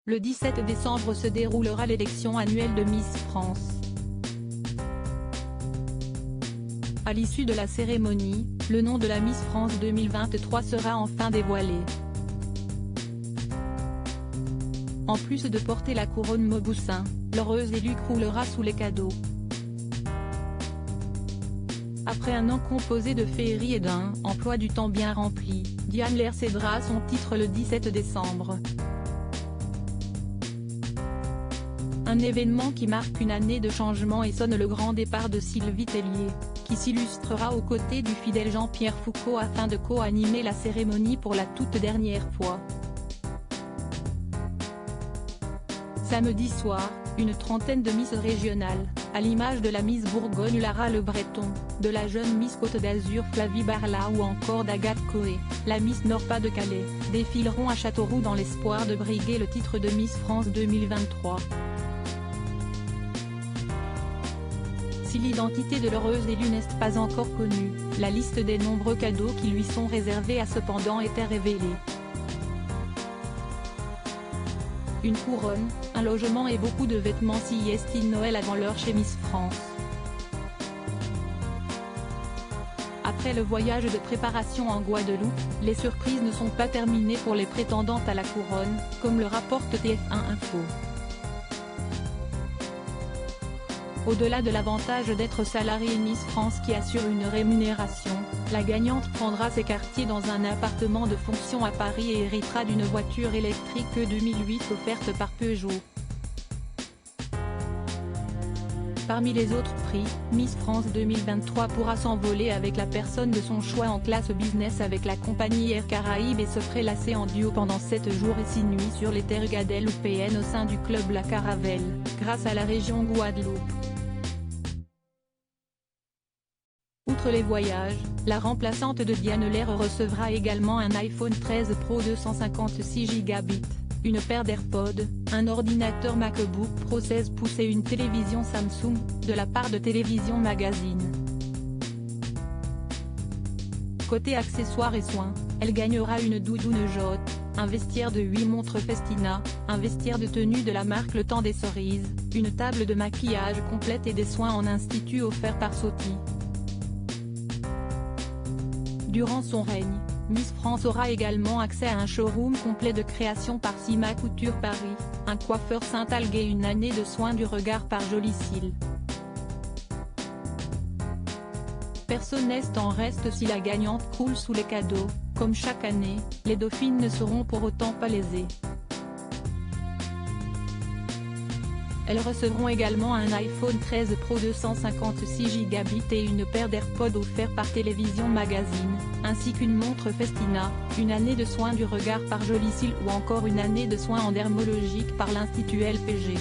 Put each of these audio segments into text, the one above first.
Le 17 décembre se déroulera l'élection annuelle de Miss France. À l'issue de la cérémonie, le nom de la Miss France 2023 sera enfin dévoilé. En plus de porter la couronne Mauboussin, l'heureuse élue croulera sous les cadeaux. Après un an composé de féerie et d'un emploi du temps bien rempli, Diane Lair cédera son titre le 17 décembre. Un événement qui marque une année de changement et sonne le grand départ de Sylvie Tellier, qui s'illustrera aux côtés du fidèle Jean-Pierre Foucault afin de co-animer la cérémonie pour la toute dernière fois. Samedi soir, une trentaine de Miss régionales, à l'image de la Miss Bourgogne Lara Le Breton, de la jeune Miss Côte d'Azur Flavie Barla ou encore d'Agathe Coé, la Miss Nord-Pas-de-Calais, défileront à Châteauroux dans l'espoir de briguer le titre de Miss France 2023. Si l'identité de l'heureuse élue n'est pas encore connue, la liste des nombreux cadeaux qui lui sont réservés a cependant été révélée. Une couronne, un logement et beaucoup de vêtements si est-il Noël avant l'heure chez Miss France. Après le voyage de préparation en Guadeloupe, les surprises ne sont pas terminées pour les prétendantes à la couronne, comme le rapporte TF1 Info. Au-delà de l'avantage d'être salariée Miss France qui assure une rémunération, la gagnante prendra ses quartiers dans un appartement de fonction à Paris et héritera d'une voiture électrique 2008 offerte par Peugeot. Parmi les autres prix, Miss France 2023 pourra s'envoler avec la personne de son choix en classe business avec la compagnie Air Caraïbes et se prélasser en duo pendant 7 jours et 6 nuits sur les terres guadeloupéennes au sein du club La Caravelle, grâce à la région Guadeloupe. Outre les voyages, la remplaçante de Diane Lair recevra également un iPhone 13 Pro 256 Go, une paire d'AirPods, un ordinateur MacBook Pro 16 pouces et une télévision Samsung, de la part de Télévision Magazine. Côté accessoires et soins, elle gagnera une doudoune Jot, un vestiaire de 8 montres Festina, un vestiaire de tenue de la marque Le Temps des Cerises, une table de maquillage complète et des soins en institut offerts par Soti. Durant son règne, Miss France aura également accès à un showroom complet de création par Sima Couture Paris, un coiffeur Saint-Algue et une année de soins du regard par Jolie Cils. Personne n'est en reste si la gagnante croule sous les cadeaux, comme chaque année, les dauphines ne seront pour autant pas lésées. Elles recevront également un iPhone 13 Pro 256 Go et une paire d'AirPods offerts par Télévision Magazine, ainsi qu'une montre Festina, une année de soins du regard par Jolie Cils ou encore une année de soins en dermologique par l'Institut LPG.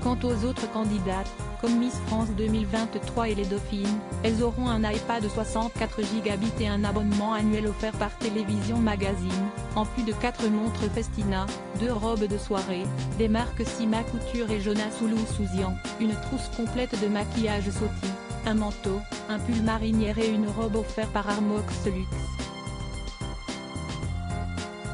Quant aux autres candidates, comme Miss France 2023 et les Dauphines, elles auront un iPad 64 Go et un abonnement annuel offert par Télévision Magazine, en plus de 4 montres Festina, 2 robes de soirée, des marques Sima Couture et Jonas Oulou Souzian, une trousse complète de maquillage Soti, un manteau, un pull marinière et une robe offerte par Armox Luxe.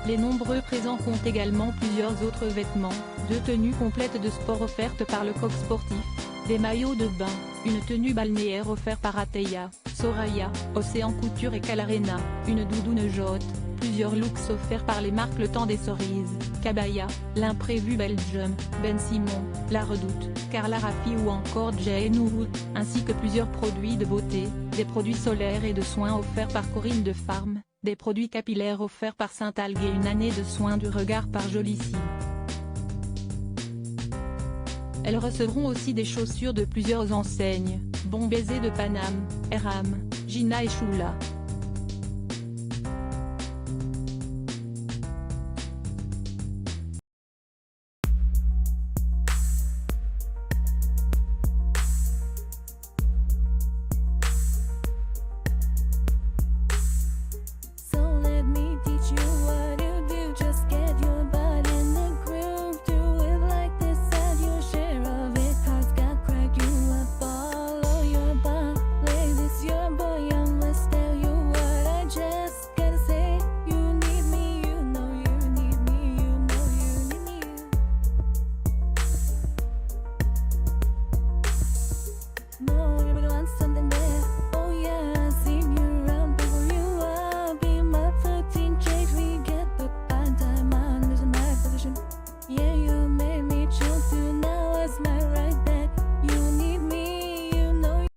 Les nombreux présents comptent également plusieurs autres vêtements, 2 tenues complètes de sport offertes par le Coq Sportif, des maillots de bain, une tenue balnéaire offerte par Ateya, Soraya, Océan Couture et Calarena, une doudoune Jot, plusieurs looks offerts par les marques Le Temps des Cerises, Cabaya, L'Imprévu Belgium, Ben Simon, La Redoute, Carla Raffi ou encore Jane Wood, ainsi que plusieurs produits de beauté, des produits solaires et de soins offerts par Corinne de Farm, des produits capillaires offerts par Saint-Algue et une année de soins du regard par Jolie Cils. Elles recevront aussi des chaussures de plusieurs enseignes, Bon Baiser de Paname, Eram, Gina et Choula.